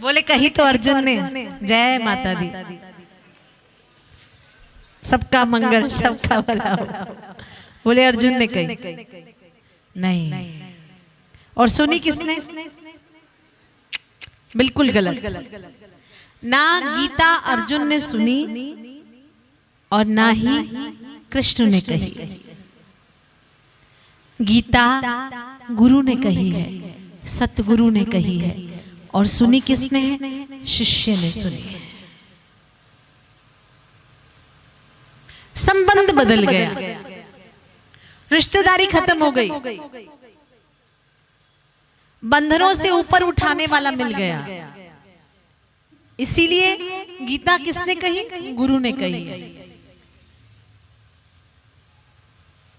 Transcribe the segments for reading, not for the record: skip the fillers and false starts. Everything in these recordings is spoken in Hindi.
बोले कही तो अर्जुन ने। जय माता दी, सबका मंगल सबका भला हो, बोले अर्जुन ने कही नहीं। और सुनी किसने? बिल्कुल गलत। ना गीता अर्जुन ने सुनी और ना ही कृष्ण ने कही। गीता गुरु ने कही है, सतगुरु ने कही है। और सुनी किसने है? शिष्य ने सुनी है। संबंध बदल गया, रिश्तेदारी खत्म हो गई, बंधनों से ऊपर उठाने वाला मिल गया। इसीलिए गीता किसने कही? गुरु ने कही।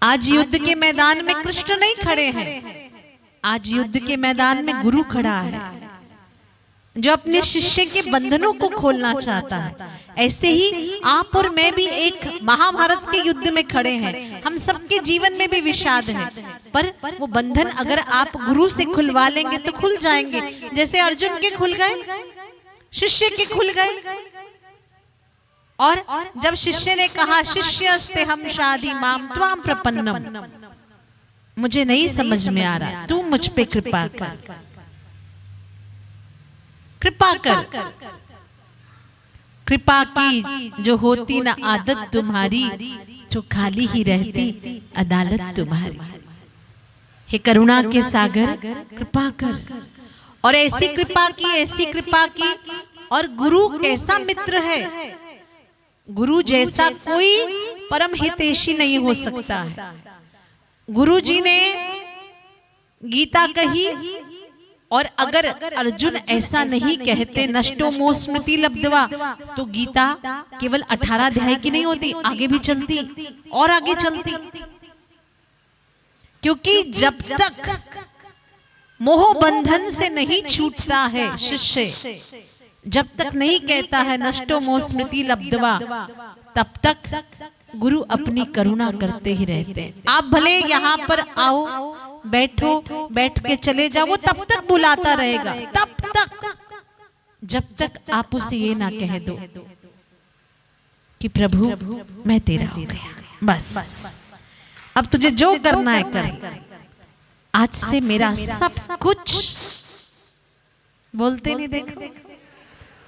आज युद्ध के मैदान में कृष्ण नहीं खड़े हैं, आज युद्ध के मैदान में गुरु खड़ा है, जो अपने शिष्य के बंधनों को खोलना चाहता है। ऐसे ही आप और मैं भी एक महाभारत के युद्ध में खड़े हैं। हम सबके जीवन में भी विषाद है, पर वो बंधन अगर आप गुरु से खुलवा लेंगे तो खुल जाएंगे। जैसे अर्जुन के खुल गए, शिष्य के खुल गए। और जब शिष्य ने कहा शिष्यस्ते हम शादी माम त्वाम प्रपन्नम, मुझे नहीं समझ में आ रहा, तू मुझ पे कृपा कर, कृपा कर। कृपा की जो होती ना आदत तुम्हारी, जो खाली ही रहती अदालत तुम्हारी। हे करुणा के सागर कृपा कर। और ऐसी कृपा की, ऐसी कृपा की। और गुरु कैसा मित्र है, गुरु जैसा कोई परम हितैषी नहीं हो सकता है। गुरु जी ने गीता कही, और अगर अर्जुन ऐसा नहीं कहते नष्टो मोह स्मृति लब्धवा, तो गीता केवल 18 अध्याय की नहीं होती, आगे भी चलती और आगे चलती। क्योंकि जब तक मोह बंधन से नहीं छूटता है शिष्य, जब तक नहीं कहता है नष्टो मोह स्मृति लब्धवा, तब तक गुरु अपनी करुणा करते ही रहते हैं। आप भले यहाँ पर आओ, बैठो, बैठ के चले जाओ, वो तब तक बुलाता रहेगा, तब तक जब तक आप उसे ये ना कह दो कि प्रभु मैं तेरा हो गया, बस अब तुझे जो करना है कर, आज से मेरा सब कुछ। बोलते नहीं, देखो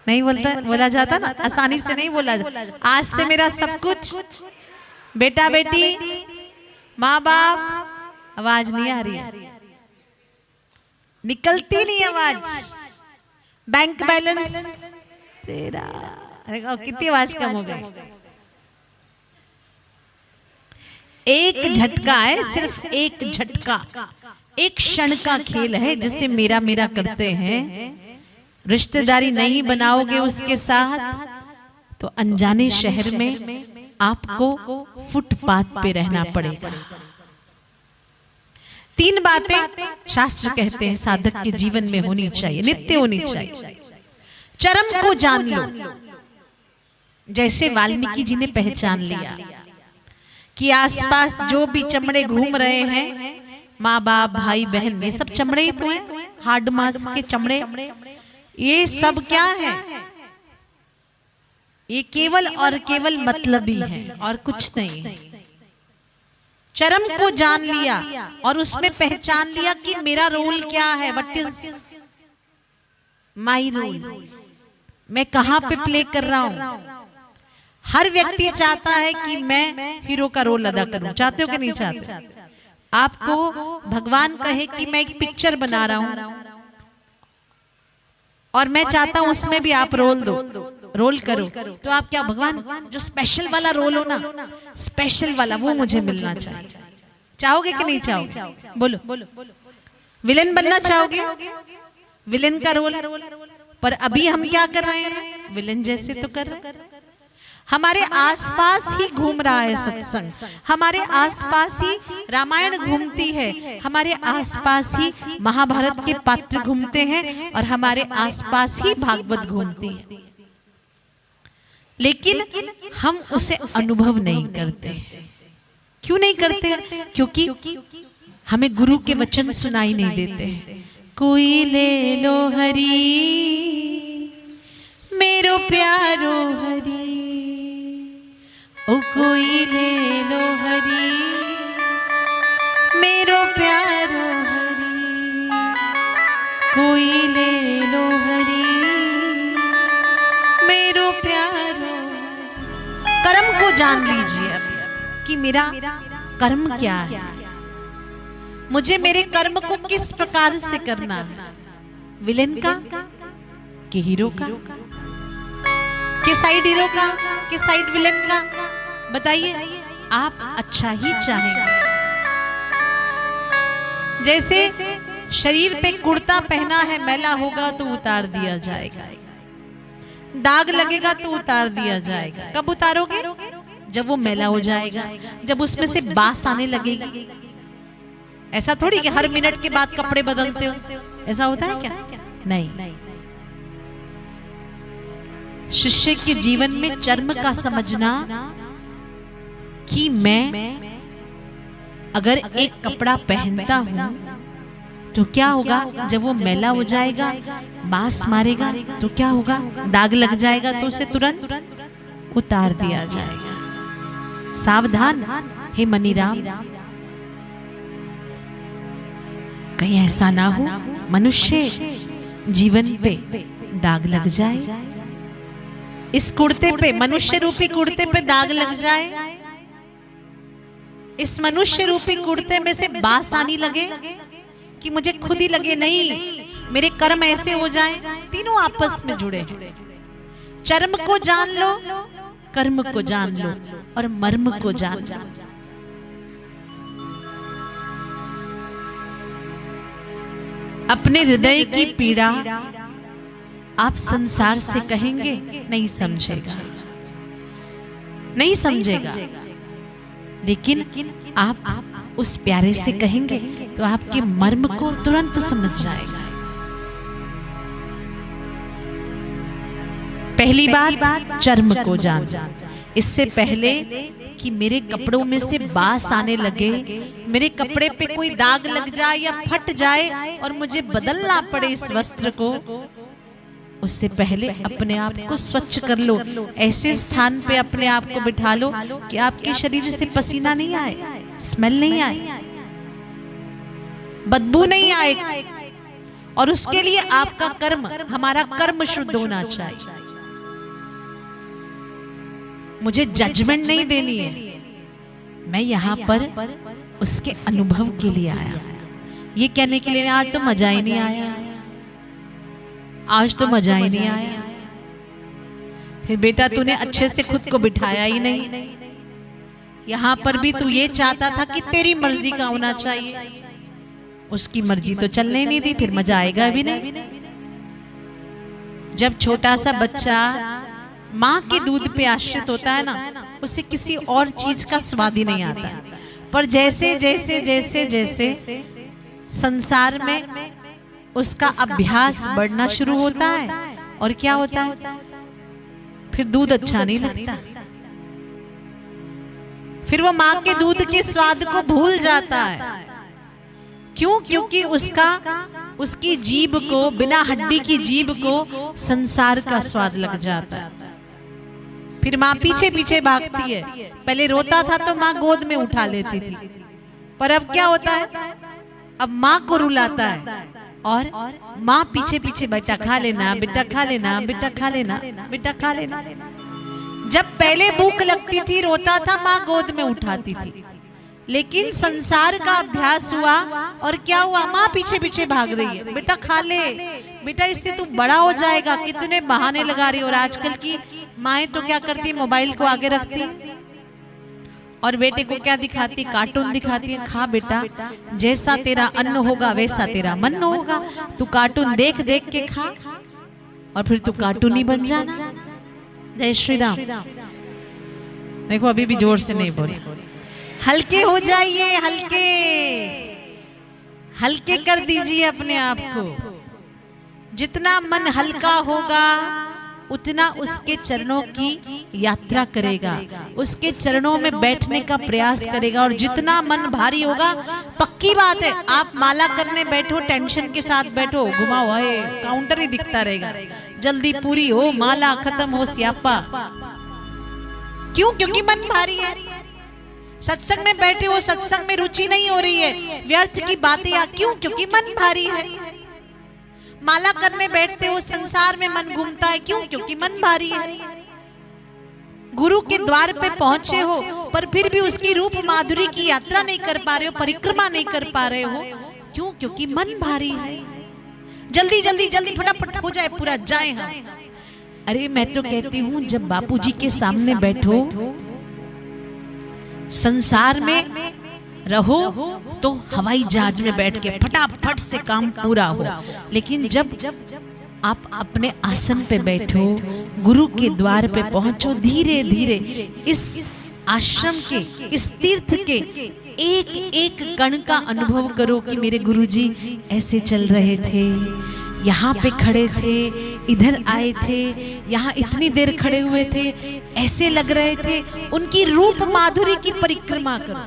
नहीं बोलता, बोला जाता ना, आसानी से नहीं बोला जाता। आज से मेरा सब कुछ, बेटा बेटी माँ बाप, आवाज नहीं आ रही है, निकलती नहीं आवाज, बैंक बैलेंस तेरा, अरे कितनी आवाज कम हो गई। एक झटका है, सिर्फ एक झटका, एक क्षण का खेल है जिसे मेरा मेरा करते हैं। रिश्तेदारी नहीं बनाओगे उसके साथ तो अनजाने शहर में आपको फुटपाथ पे रहना पड़ेगा। 3 बातें शास्त्र कहते हैं साधक के जीवन में होनी चाहिए, नित्य होनी चाहिए। चरम को जान लो, जैसे वाल्मीकि जी ने पहचान लिया कि आसपास जो भी चमड़े घूम रहे हैं, माँ बाप भाई बहन, ये सब चमड़े ही तो हैं, हार्ड मांस के चमड़े, ये सब क्या है? ये केवल और केवल मतलबी है और कुछ नहीं है। चरम को जान लिया और उसमें पहचान लिया कि मेरा रोल क्या है, व्हाट इज माई रोल, मैं कहां पे प्ले कर रहा हूं। हर व्यक्ति चाहता है कि मैं हीरो का रोल अदा करूं, चाहते हो कि नहीं चाहते? आपको भगवान कहे कि मैं एक पिक्चर बना रहा हूं और मैं चाहता हूं उसमें भी आप रोल दो, रोल करो, तो आप क्या, भगवान जो स्पेशल वाला रोल हो ना, स्पेशल वाला वो मुझे मिलना चाहिए। चाहोगे कि नहीं चाहोगे? बोलो। विलेन बनना चाहोगे? विलेन का रोल, पर अभी हम क्या कर रहे हैं? विलेन जैसे तो कर रहे हैं। हमारे आसपास ही घूम रहा है सत्संग, हमारे आसपास ही रामायण घूमती है, हमारे आसपास ही महाभारत के पात्र घूमते हैं और हमारे आसपास ही भागवत घूमती है, लेकिन हम उसे अनुभव नहीं करते। क्यों नहीं करते? क्योंकि हमें गुरु के वचन सुनाई नहीं देते। कोई ले लो हरी कोई ले लो हरी मेरो प्यारो हरी, कोई ले लो हरी मेरो प्यारो। कर्म को जान लीजिए अब कि मेरा कर्म क्या है, मुझे मेरे कर्म को किस प्रकार से करना है, विलेन का कि हीरो का, कि साइड हीरो का कि साइड विलेन का, बताइए। आप अच्छा ही चाहेंगे। जैसे शरीर पे कुर्ता पहना है, मैला होगा तो उतार दिया जाएगा, दाग लगेगा तो उतार दिया जाएगा। कब उतारोगे? जब वो मैला हो जाएगा, जब उसमें से बास आने लगेगी। ऐसा थोड़ी कि हर मिनट के बाद कपड़े बदलते हो, ऐसा होता है क्या? नहीं। शिष्य के जीवन में चर्म का समझना कि मैं अगर एक कपड़ा पहनता हूं तो क्या होगा, जब वो मैला हो जाएगा, बास मारेगा तो क्या होगा, दाग लग जाएगा तो उसे तुरंत उतार दिया जाएगा। सावधान हे मनीराम, कहीं ऐसा ना हो मनुष्य जीवन पे दाग लग जाए, इस कुर्ते पे, मनुष्य रूपी कुर्ते पे दाग लग जाए, इस मनुष्य रूपी कुर्ते में से बास आने लगे कि मुझे खुद ही लगे नहीं मेरे कर्म ऐसे हो जाएं। तीनों आपस में जुड़े हैं। चर्म को जान लो, कर्म को जान लो और मर्म को जान लो। अपने हृदय की पीड़ा आप संसार से कहेंगे, नहीं समझेगा, नहीं समझेगा। लेकिन आप उस प्यारे से कहेंगे तो आपके मर्म को तुरंत समझ जाएगा। पहली बात चर्म को जान। इससे पहले कि मेरे कपड़ों में से बास आने लगे, मेरे कपड़े पे कोई दाग लग जाए या फट जाए और मुझे बदलना पड़े इस वस्त्र को, उससे पहले अपने आप को स्वच्छ कर लो। ऐसे स्थान पे अपने आप को बिठा लो कि आपके शरीर से पसीना नहीं आए, स्मेल नहीं आए, बदबू नहीं आए। और उसके लिए आपका कर्म, हमारा कर्म शुद्ध होना चाहिए। मुझे जजमेंट नहीं देनी है, मैं यहाँ पर उसके अनुभव के लिए आया, ये कहने के लिए आज तो मजा ही नहीं आया, आज तो मजा ही नहीं आया। फिर बेटा तूने अच्छे से खुद को बिठाया ही नहीं, यहाँ पर भी तू ये चाहता था कि तेरी मर्जी का होना चाहिए, उसकी मर्जी तो चलने नहीं दी, फिर मजा आएगा भी नहीं। जब छोटा सा बच्चा माँ के दूध पे आश्रित होता है ना, उसे किसी और चीज का स्वाद ही नहीं आता। पर जैसे जैसे जैसे जैसे संसार में उसका अभ्यास बढ़ना शुरू होता है और क्या होता है, फिर दूध अच्छा नहीं लगता, फिर वो माँ के दूध के स्वाद को भूल जाता है। क्यों? क्योंकि उसकी जीभ को, बिना हड्डी की जीभ को संसार का स्वाद लग जाता है। फिर माँ पीछे पीछे भागती है। पहले रोता था तो माँ गोद में उठा लेती थी, पर अब क्या होता है, अब माँ को रुलाता है और माँ पीछे पीछे, बेटा खा लेना, बेटा खा लेना, बेटा खा लेना, बेटा खा लेना। जब पहले भूख लगती थी, रोता था, माँ गोद में उठाती थी। लेकिन संसार का अभ्यास हुआ और क्या हुआ, माँ पीछे पीछे भाग रही है, बेटा खा ले, बेटा इससे तू बड़ा हो जाएगा, कितने बहाने लगा रही। और आजकल की माएं तो क्या करती है, मोबाइल को आगे रखती है और बेटे को क्या दिखाती, कार्टून दिखाती है। खा बेटा, जैसा तेरा अन्न होगा वैसा तेरा मन होगा, तू कार्टून देख देख के खा और फिर तू कार्टून ही बन जाना। जय श्री राम। देखो अभी भी जोर से नहीं बोले, हल्के हो जाइए, हल्के हल्के कर दीजिए अपने आप को। जितना मन हल्का होगा उतना उसके चरणों की यात्रा करेगा, उसके चरणों में बैठने का प्रयास करेगा। और जितना मन भारी होगा, पक्की बात है, आप माला करने बैठो, टेंशन के साथ बैठो, घुमाओ है, काउंटर ही दिखता रहेगा, जल्दी पूरी हो, माला खत्म हो, स्यापा। क्यों? क्योंकि मन भारी है। सत्संग में बैठे हो, सत्संग में रुचि नहीं हो रही है, व्यर्थ की बातें क्यों? क्योंकि मन भारी है। माला करने बैठते हो, संसार में मन घूमता है, क्यों? क्योंकि मन भारी है। गुरु के द्वार पे पहुंचे हो पर फिर भी उसकी रूप माधुरी की यात्रा नहीं कर पा रहे हो, परिक्रमा नहीं कर पा रहे हो, क्यों? क्योंकि मन भारी है। जल्दी जल्दी जल्दी फटाफट हो जाए, पूरा जाए हम। अरे मैं तो कहती हूँ जब बापूजी के सामने बैठो, संसार में रहो तो हवाई जहाज में बैठ के फटाफट से काम पूरा हो, लेकिन जब आप अपने आसन पे बैठो, गुरु के द्वार पे पहुंचो, धीरे धीरे इस आश्रम के, इस तीर्थ के एक एक कण का अनुभव करो कि मेरे गुरुजी ऐसे चल रहे थे, यहाँ पे खड़े थे, इधर आए थे, यहाँ इतनी देर खड़े हुए थे, ऐसे लग रहे थे। उनकी रूप माधुरी की परिक्रमा करो।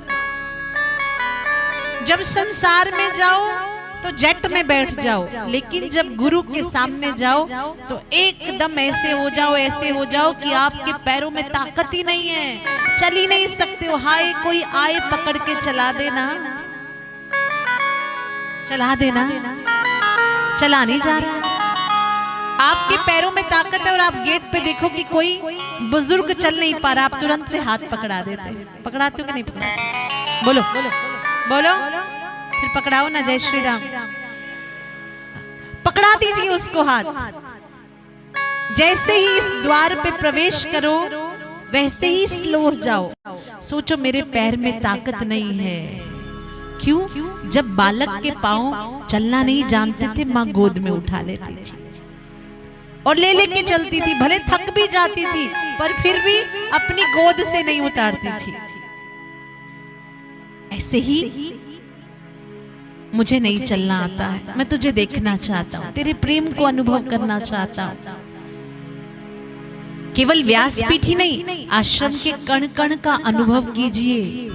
जब संसार में जाओ तो जेट में बैठ जाओ, लेकिन जब गुरु के सामने जाओ तो एकदम ऐसे हो जाओ, ऐसे हो जाओ कि आपके पैरों में ताकत ही नहीं है, चल ही नहीं सकते हो। हाय कोई आए पकड़ के चला देना, चला देना, चला नहीं जा रहा। आपके पैरों में ताकत है और आप गेट पे देखो कि कोई बुजुर्ग चल नहीं पा रहा, आप तुरंत से हाथ पकड़ा देते। पकड़ाते हो कि नहीं पकड़ाते? बोलो बोलो, फिर पकड़ाओ ना। जय श्री राम। पकड़ा दीजिए उसको हाथ। जैसे ही इस द्वार पे प्रवेश करो वैसे ही स्लो जाओ। सोचो मेरे पैर में ताकत नहीं है। क्यों? जब बालक के पांव चलना नहीं जानते थे, माँ गोद में उठा लेती थी और ले लेके चलती थी। भले थक भी जाती थी पर फिर भी अपनी गोद से नहीं उतारती थी। ऐसे ही मुझे नहीं चलना आता है, मैं तुझे देखना चाहता हूँ, तेरे प्रेम को अनुभव करना चाहता हूँ। केवल व्यासपीठ ही नहीं, आश्रम के कण कण का अनुभव कीजिए,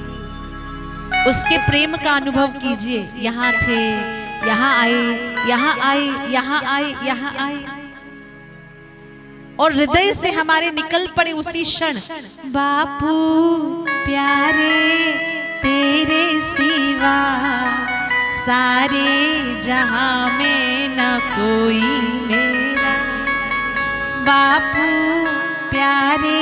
उसके प्रेम का अनुभव कीजिए। यहाँ थे, यहाँ आए, यहाँ आए, यहाँ आए, यहाँ आए, और हृदय से हमारे निकल पड़े उसी क्षण, बापू प्यारे तेरे सिवा सारे जहां में न कोई मेरा। बापू प्यारे